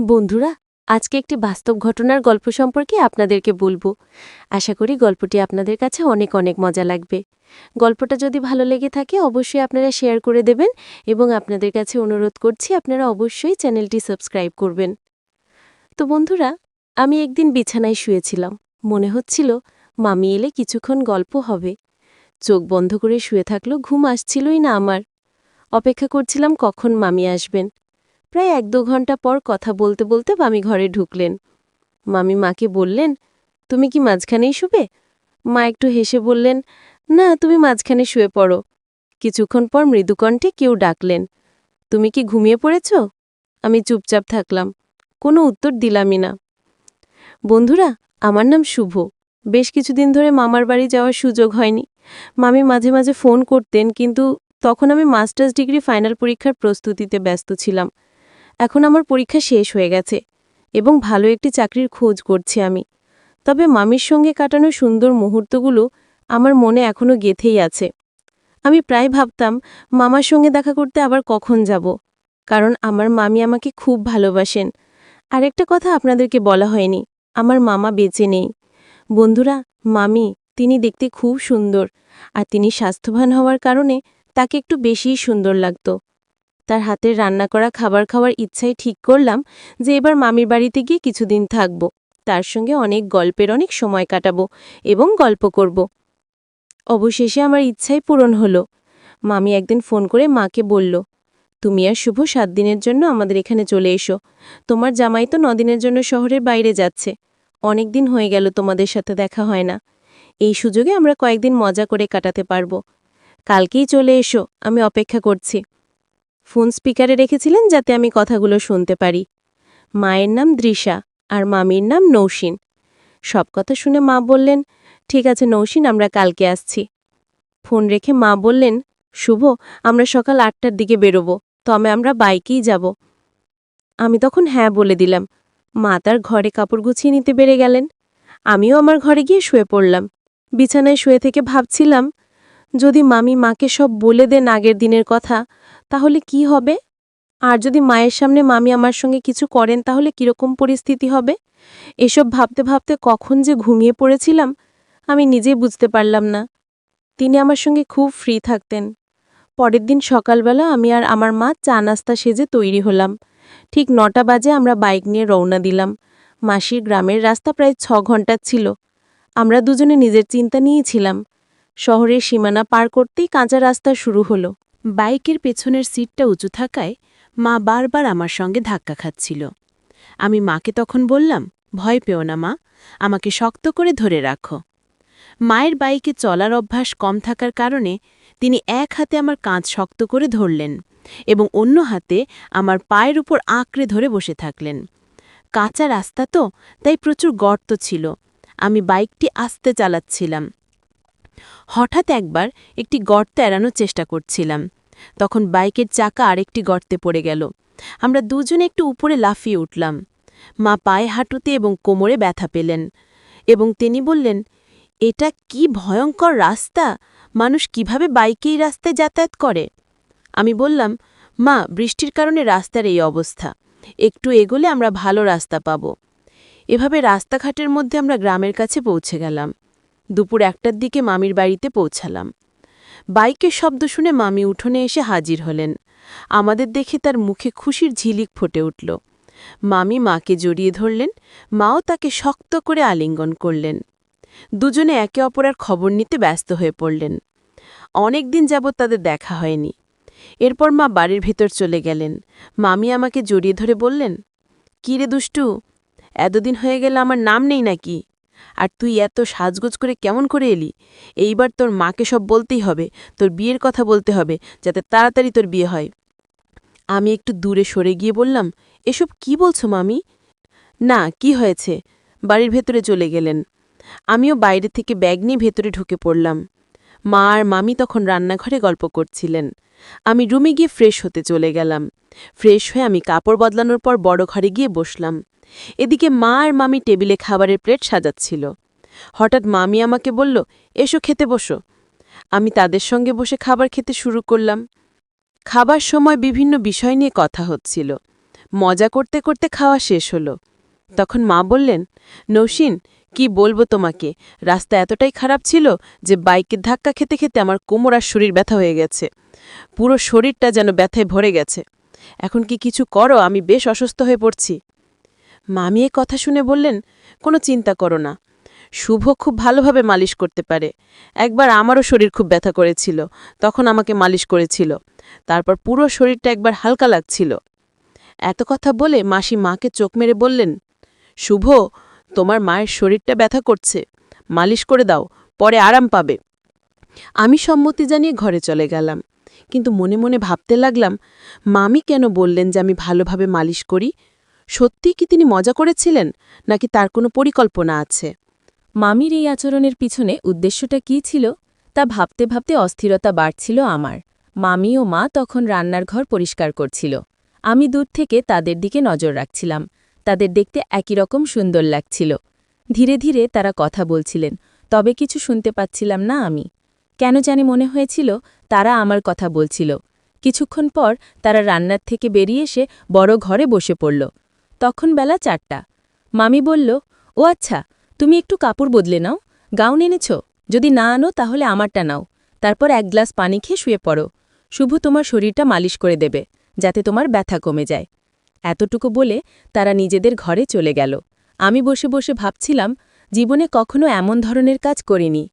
বন্ধুরা, আজকে একটি বাস্তব ঘটনার গল্প সম্পর্কে আপনাদেরকে বলবো। আশা করি গল্পটি আপনাদের কাছে অনেক অনেক মজা লাগবে। গল্পটা যদি ভালো লেগে থাকে অবশ্যই আপনারা শেয়ার করে দেবেন এবং আপনাদের কাছে অনুরোধ করছি আপনারা অবশ্যই চ্যানেলটি সাবস্ক্রাইব করবেন। তো বন্ধুরা, আমি একদিন বিছানায় শুয়েছিলাম। মনে হচ্ছিল মামি এলে কিছুক্ষণ গল্প হবে। চোখ বন্ধ করে শুয়ে থাকলেও ঘুম আসছিলই না আমার। অপেক্ষা করছিলাম কখন মামি আসবেন। প্রায় ১-২ ঘন্টা পর কথা বলতে বলতে মামি ঘরে ঢুকলেন। মামি মাকে বললেন, তুমি কি মাঝখানেই শুবে? মা একটু হেসে বললেন, না, তুমি মাঝখানে শুয়ে পড়ো। কিছুক্ষণ পর মৃদুকণ্ঠে কেউ ডাকলেন, তুমি কি ঘুমিয়ে পড়েছ? আমি চুপচাপ থাকলাম, কোনো উত্তর দিলামই না। বন্ধুরা, আমার নাম শুভ। বেশ কিছুদিন ধরে মামার বাড়ি যাওয়ার সুযোগ হয়নি। মামি মাঝে মাঝে ফোন করতেন, কিন্তু তখন আমি মাস্টার্স ডিগ্রি ফাইনাল পরীক্ষার প্রস্তুতিতে ব্যস্ত ছিলাম। এখন আমার পরীক্ষা শেষ হয়ে গেছে এবং ভালো একটি চাকরির খোঁজ করছি আমি। তবে মামির সঙ্গে কাটানো সুন্দর মুহূর্তগুলো আমার মনে এখনো গেঁথেই আছে। আমি প্রায় ভাবতাম মামার সঙ্গে দেখা করতে আবার কখন যাব, কারণ আমার মামি আমাকে খুব ভালোবাসেন। আরেকটা কথা আপনাদেরকে বলা হয়নি, আমার মামা বেঁচে নেই। বন্ধুরা, মামি, তিনি দেখতে খুব সুন্দর, আর তিনি স্বাস্থ্যবান হওয়ার কারণে তাকে একটু বেশিই সুন্দর লাগত। তার হাতের রান্না করা খাবার খাওয়ার ইচ্ছায় ঠিক করলাম যে এবার মামির বাড়িতে গিয়ে কিছুদিন থাকব, তার সঙ্গে অনেক গল্পের অনেক সময় কাটাবো এবং গল্প করব। অবশেষে আমার ইচ্ছাই পূরণ হলো। মামি একদিন ফোন করে মাকে বলল, তুমি আর শুভ ৭ দিনের জন্য আমাদের এখানে চলে এসো। তোমার জামাই তো ৯ দিনের জন্য শহরের বাইরে যাচ্ছে। অনেক দিন হয়ে গেল তোমাদের সাথে দেখা হয় না। এই সুযোগে আমরা কয়েকদিন মজা করে কাটাতে পারবো। কালকেই চলে এসো, আমি অপেক্ষা করছি। ফোন স্পিকারে রেখেছিলেন যাতে আমি কথাগুলো শুনতে পারি। মায়ের নাম দৃশা আর মামির নাম নৌসিন। সব কথা শুনে মা বললেন, ঠিক আছে নৌসিন, আমরা কালকে আসছি। ফোন রেখে মা বললেন, শুভ, আমরা সকাল ৮টার দিকে বেরোবো, তবে আমরা বাইকেই যাব। আমি তখন হ্যাঁ বলে দিলাম। মা তার ঘরে কাপড় গুছিয়ে নিতে বেড়ে গেলেন। আমিও আমার ঘরে গিয়ে শুয়ে পড়লাম। বিছানায় শুয়ে থেকে ভাবছিলাম, যদি মামি মাকে সব বলে দেন আগের দিনের কথা, তাহলে কি হবে? আর যদি মায়ের সামনে মামি আমার সঙ্গে কিছু করেন তাহলে কিরকম পরিস্থিতি হবে? এসব ভাবতে ভাবতে কখন যে ঘুমিয়ে পড়েছিলাম আমি নিজেই বুঝতে পারলাম না। তিনি আমার সঙ্গে খুব ফ্রি থাকতেন। পরের দিন সকালবেলা আমি আর আমার মা চা নাস্তা সেজে তৈরি হলাম। ঠিক ৯টা বাজে আমরা বাইক নিয়ে রওনা দিলাম। মাসির গ্রামের রাস্তা প্রায় ৬ ঘন্টা ছিল। আমরা দুজনে নিজের চিন্তা নিয়েই ছিলাম। শহরের সীমানা পার করতেই কাঁচা রাস্তা শুরু হলো। বাইকের পেছনের সিটটা উঁচু থাকায় মা বারবার আমার সঙ্গে ধাক্কা খাচ্ছিল। আমি মাকে তখন বললাম, ভয় পেও না মা, আমাকে শক্ত করে ধরে রাখো। মায়ের বাইকে চলার অভ্যাস কম থাকার কারণে তিনি এক হাতে আমার কাঁধ শক্ত করে ধরলেন এবং অন্য হাতে আমার পায়ের উপর আঁকড়ে ধরে বসে থাকলেন। কাঁচা রাস্তা তো, তাই প্রচুর গর্ত ছিল। আমি বাইকটি আস্তে চালাচ্ছিলাম। হঠাৎ একবার একটি গর্ত এড়ানোর চেষ্টা করছিলাম। তখন বাইকের চাকা আরেকটি গর্তে পড়ে গেল। আমরা দুজনে একটু উপরে লাফিয়ে উঠলাম। মা পায়ে হাঁটুতে এবং কোমরে ব্যথা পেলেন এবং তিনি বললেন, এটা কি ভয়ঙ্কর রাস্তা, মানুষ কিভাবে বাইকে এই রাস্তায় যাতায়াত করে? আমি বললাম, মা, বৃষ্টির কারণে রাস্তার এই অবস্থা, একটু এগোলে আমরা ভালো রাস্তা পাব। এভাবে রাস্তাঘাটের মধ্যে আমরা গ্রামের কাছে পৌঁছে গেলাম। দুপুর ১টার দিকে মামির বাড়িতে পৌঁছালাম। বাইকের শব্দ শুনে মামি উঠোনে এসে হাজির হলেন। আমাদের দেখে তার মুখে খুশির ঝিলিক ফুটে উঠল। মামি মাকে জড়িয়ে ধরলেন, মাও তাকে শক্ত করে আলিঙ্গন করলেন। দুজনে একে অপরের খবর নিতে ব্যস্ত হয়ে পড়লেন। অনেক দিন যাবৎ তাদের দেখা হয়নি। এরপর মা বাড়ির ভেতর চলে গেলেন। মামি আমাকে জড়িয়ে ধরে বললেন, কি রে দুষ্টু, এতদিন হয়ে গেল আমার নাম নেই নাকি? আর তুই এত সাজগোজ করে কেমন করে এলি? এইবার তোর মাকে সব বলতেই হবে, তোর বিয়ের কথা বলতে হবে, যাতে তাড়াতাড়ি তোর বিয়ে হয়। আমি একটু দূরে সরে গিয়ে বললাম, এসব কি বলছো মামি? না, কি হয়েছে? বাড়ির ভেতরে চলে গেলেন। আমিও বাইরে থেকে ব্যাগ নিয়ে ভেতরে ঢুকে পড়লাম। মা আর মামি তখন রান্নাঘরে গল্প করছিলেন। আমি রুমে গিয়ে ফ্রেশ হতে চলে গেলাম। ফ্রেশ হয়ে আমি কাপড় বদলানোর পর বড় ঘরে গিয়ে বসলাম। এদিকে মা আর মামি টেবিলে খাবারের প্লেট সাজাচ্ছিল। হঠাৎ মামি আমাকে বলল, এসো খেতে বসো। আমি তাদের সঙ্গে বসে খাবার খেতে শুরু করলাম। খাবার সময় বিভিন্ন বিষয় নিয়ে কথা হচ্ছিল। মজা করতে করতে খাওয়া শেষ হলো। তখন মা বললেন, নৌসিন, কি বলবো তোমাকে, রাস্তা এতটাই খারাপ ছিল যে বাইকের ধাক্কা খেতে খেতে আমার কোমর আর শরীর ব্যথা হয়ে গেছে। পুরো শরীরটা যেন ব্যথায় ভরে গেছে। এখন কি কিছু করো, আমি বেশ অসুস্থ হয়ে পড়ছি। মামি এ কথা শুনে বললেন, কোনো চিন্তা করো না, শুভ খুব ভালোভাবে মালিশ করতে পারে। একবার আমারও শরীর খুব ব্যথা করেছিল, তখন আমাকে মালিশ করেছিল। তারপর পুরো শরীরটা একবার হালকা লাগছিল। এত কথা বলে মাসি মাকে চোখ মেরে বললেন, শুভ, তোমার মায়ের শরীরটা ব্যথা করছে, মালিশ করে দাও, পরে আরাম পাবে। আমি সম্মতি জানিয়ে ঘরে চলে গেলাম, কিন্তু মনে মনে ভাবতে লাগলাম, মামি কেন বললেন যে আমি ভালোভাবে মালিশ করি? সত্যিই কি তিনি মজা করেছিলেন, নাকি তার কোনো পরিকল্পনা আছে? মামির এই আচরণের পিছনে উদ্দেশ্যটা কী ছিল তা ভাবতে ভাবতে অস্থিরতা বাড়ছিল আমার। মামি ও মা তখন রান্নার ঘর পরিষ্কার করছিল। আমি দূর থেকে তাদের দিকে নজর রাখছিলাম। তাদের দেখতে একই রকম সুন্দর লাগছিল। ধীরে ধীরে তারা কথা বলছিলেন, তবে কিছু শুনতে পাচ্ছিলাম না আমি। কেন জানি মনে হয়েছিল তারা আমার কথা বলছিল। কিছুক্ষণ পর তারা রান্নার থেকে বেরিয়ে এসে বড় ঘরে বসে পড়ল। তখন বেলা 4টা। মামি বলল, ও আচ্ছা, তুমি একটু কাপড় বদলে নাও, গাউন এনেছ? যদি না আনো তাহলে আমারটা নাও, তারপর 1 গ্লাস পানি খেয়ে শুয়ে পড়ো। শুভ তোমার শরীরটা মালিশ করে দেবে, যাতে তোমার ব্যথা কমে যায়। এতটুকু বলে তারা নিজেদের ঘরে চলে গেল। আমি বসে বসে ভাবছিলাম, জীবনে কখনো এমন ধরনের কাজ করিনি।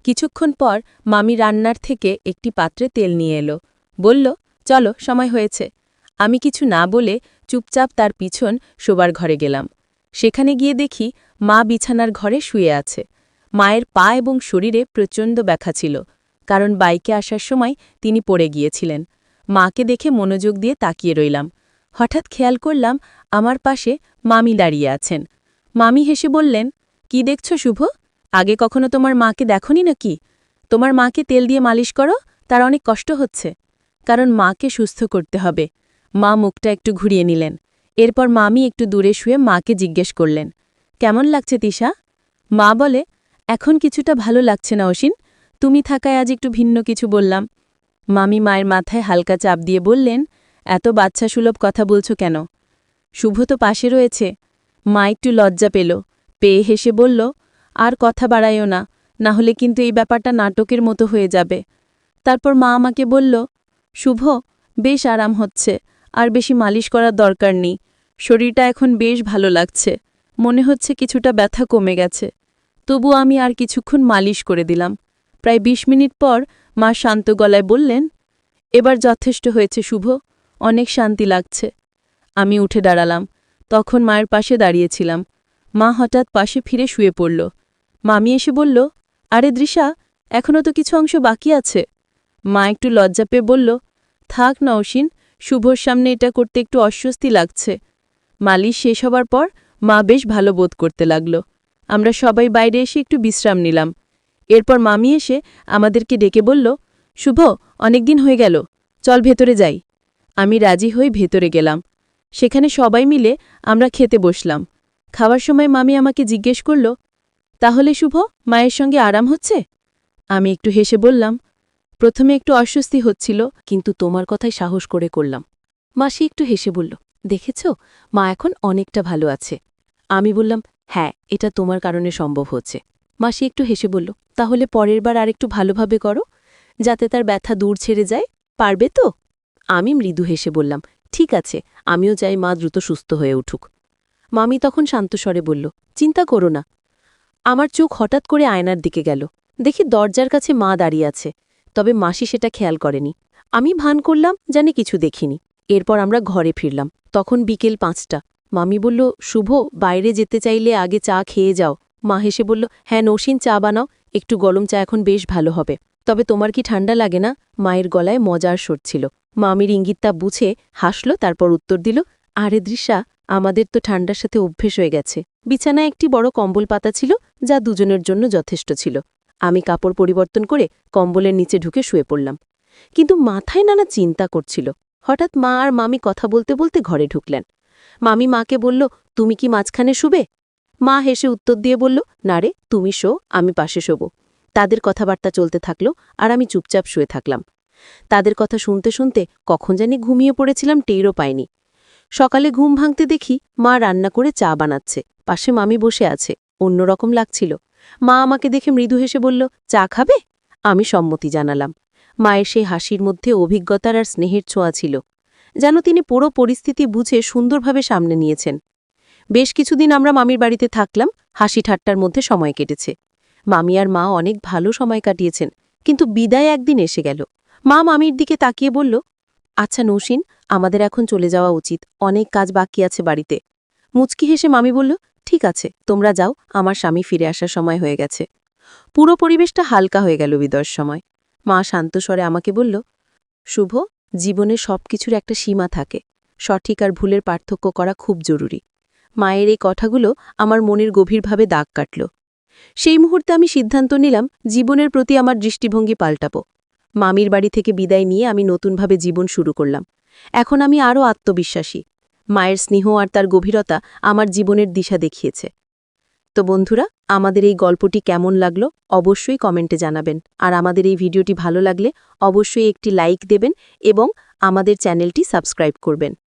কিছুক্ষণ পর মামি রান্নার থেকে একটি পাত্রে তেল নিয়ে এলো। বলল, চলো, সময় হয়েছে। আমি কিছু না বলে চুপচাপ তার পিছন শোবার ঘরে গেলাম। সেখানে গিয়ে দেখি মা বিছানার ঘরে শুয়ে আছে। মায়ের পা এবং শরীরে প্রচণ্ড ব্যথা ছিল, কারণ বাইকে আসার সময় তিনি পড়ে গিয়েছিলেন। মাকে দেখে মনোযোগ দিয়ে তাকিয়ে রইলাম। হঠাৎ খেয়াল করলাম আমার পাশে মামি দাঁড়িয়ে আছেন। মামি হেসে বললেন, কি দেখছ শুভ? আগে কখনো তোমার মাকে দেখনি নাকি? তোমার মাকে তেল দিয়ে মালিশ করো, তার অনেক কষ্ট হচ্ছে। কারণ মাকে সুস্থ করতে হবে। মা মুখটা একটু ঘুরিয়ে নিলেন। এরপর মামি একটু দূরে শুয়ে মাকে জিজ্ঞেস করলেন, কেমন লাগছে তিশা? মা বলে, এখন কিছুটা ভালো লাগছে না অসীন, তুমি থাকায় আজ একটু ভিন্ন কিছু বললাম। মামি মায়ের মাথায় হালকা চাপ দিয়ে বললেন, এত বাচ্চাসুলভ কথা বলছো কেন? শুভ তো পাশে রয়েছে। মা একটু লজ্জা পেয়ে হেসে বলল, আর কথা বাড়াইও না, না হলে কিন্তু এই ব্যাপারটা নাটকের মতো হয়ে যাবে। তারপর মা আমাকে বলল, শুভ, বেশ আরাম হচ্ছে, আর বেশি মালিশ করার দরকার নেই। শরীরটা এখন বেশ ভালো লাগছে, মনে হচ্ছে কিছুটা ব্যথা কমে গেছে। তবু আমি আর কিছুক্ষণ মালিশ করে দিলাম। প্রায় 20 মিনিট পর মা শান্ত গলায় বললেন, এবার যথেষ্ট হয়েছে শুভ, অনেক শান্তি লাগছে। আমি উঠে দাঁড়ালাম। তখন মায়ের পাশে দাঁড়িয়েছিলাম। মা হঠাৎ পাশে ফিরে শুয়ে পড়ল। মামি এসে বলল, আরে দৃশা, এখনও তো কিছু অংশ বাকি আছে। মা একটু লজ্জা পেয়ে বলল, থাক না অসীন, শুভর সামনে এটা করতে একটু অস্বস্তি লাগছে। মালিশ শেষ হবার পর মা বেশ ভালো বোধ করতে লাগল। আমরা সবাই বাইরে এসে একটু বিশ্রাম নিলাম। এরপর মামি এসে আমাদেরকে ডেকে বলল, শুভ, অনেকদিন হয়ে গেল, চল ভেতরে যাই। আমি রাজি হয়ে ভেতরে গেলাম। সেখানে সবাই মিলে আমরা খেতে বসলাম। খাওয়ার সময় মামি আমাকে জিজ্ঞেস করল, তাহলে শুভ, মায়ের সঙ্গে আরাম হচ্ছে? আমি একটু হেসে বললাম, প্রথমে একটু অস্বস্তি হচ্ছিল, কিন্তু তোমার কথাই সাহস করে করলাম। মাসি একটু হেসে বলল, দেখেছ, মা এখন অনেকটা ভালো আছে। আমি বললাম, হ্যাঁ, এটা তোমার কারণে সম্ভব হচ্ছে। মাসি একটু হেসে বলল, তাহলে পরের বার আরেকটু ভালোভাবে করো, যাতে তার ব্যথা দূর ছেড়ে যায়, পারবে তো? আমি মৃদু হেসে বললাম, ঠিক আছে, আমিও চাই মা দ্রুত সুস্থ হয়ে উঠুক। মামি তখন শান্তস্বরে বলল, চিন্তা করো না। আমার চোখ হঠাৎ করে আয়নার দিকে গেল। দেখি দরজার কাছে মা দাঁড়িয়ে আছে, তবে মাসি সেটা খেয়াল করেনি। আমি ভান করলাম জানি কিছু দেখিনি। এরপর আমরা ঘরে ফিরলাম। তখন বিকেল 5টা। মামি বলল, শুভ, বাইরে যেতে চাইলে আগে চা খেয়ে যাও। মা হেসে বলল, হ্যাঁ নৌসিন, চা বানাও, একটু গরম চা এখন বেশ ভালো হবে। তবে তোমার কি ঠান্ডা লাগে না? মায়ের গলায় মজার স্বর ছিল। মামির ইঙ্গিতটা বুঝে হাসল, তারপর উত্তর দিল, আরে দৃশ্যা, আমাদের তো ঠান্ডার সাথে অভ্যেস হয়ে গেছে। বিছানায় একটি বড় কম্বল পাতা ছিল, যা দুজনের জন্য যথেষ্ট ছিল। আমি কাপড় পরিবর্তন করে কম্বলের নিচে ঢুকে শুয়ে পড়লাম। কিন্তু মাথায় নানা চিন্তা করছিল। হঠাৎ মা আর মামি কথা বলতে বলতে ঘরে ঢুকলেন। মামি মাকে বলল, তুমি কি মাঝখানে শুবে? মা হেসে উত্তর দিয়ে বলল, না রে, তুমি শো, আমি পাশে শোব। তাদের কথাবার্তা চলতে থাকল, আর আমি চুপচাপ শুয়ে থাকলাম। তাদের কথা শুনতে শুনতে কখন জানি ঘুমিয়ে পড়েছিলাম, টেরও পাইনি। সকালে ঘুম ভাঙতে দেখি মা রান্না করে চা বানাচ্ছে, পাশে মামি বসে আছে। অন্যরকম লাগছিল। মা আমাকে দেখে মৃদু হেসে বলল, চা খাবে? আমি সম্মতি জানালাম। মায়ের সেই হাসির মধ্যে অভিজ্ঞতার আর স্নেহের ছোঁয়া ছিল, যেন তিনি পুরো পরিস্থিতি বুঝে সুন্দরভাবে সামনে নিয়েছেন। বেশ কিছুদিন আমরা মামির বাড়িতে থাকলাম, হাসি ঠাট্টার মধ্যে সময় কেটেছে। মামি আর মা অনেক ভালো সময় কাটিয়েছেন, কিন্তু বিদায় একদিন এসে গেল। মা মামির দিকে তাকিয়ে বলল, আচ্ছা নৌসিন, আমাদের এখন চলে যাওয়া উচিত, অনেক কাজ বাকি আছে বাড়িতে। মুচকি হেসে মামি বলল, ঠিক আছে, তোমরা যাও, আমার স্বামী ফিরে আসার সময় হয়ে গেছে। পুরো পরিবেশটা হালকা হয়ে গেল বিদায়ের সময়। মা শান্ত স্বরে আমাকে বলল, শুভ, জীবনে সবকিছুর একটা সীমা থাকে, সঠিক আর ভুলের পার্থক্য করা খুব জরুরি। মায়ের এই কথাগুলো আমার মনের গভীরভাবে দাগ কাটল। সেই মুহূর্তে আমি সিদ্ধান্ত নিলাম জীবনের প্রতি আমার দৃষ্টিভঙ্গি পাল্টাব। মামির বাড়ি থেকে বিদায় নিয়ে আমি নতুনভাবে জীবন শুরু করলাম। এখন আমি আরও আত্মবিশ্বাসী। মায়ের স্নেহ আর তার গভীরতা আমার জীবনের দিশা দেখিয়েছে। তো বন্ধুরা, আমাদের এই গল্পটি কেমন লাগলো অবশ্যই কমেন্টে জানাবেন। আর আমাদের এই ভিডিওটি ভালো লাগলে অবশ্যই একটি লাইক দেবেন এবং আমাদের চ্যানেলটি সাবস্ক্রাইব করবেন।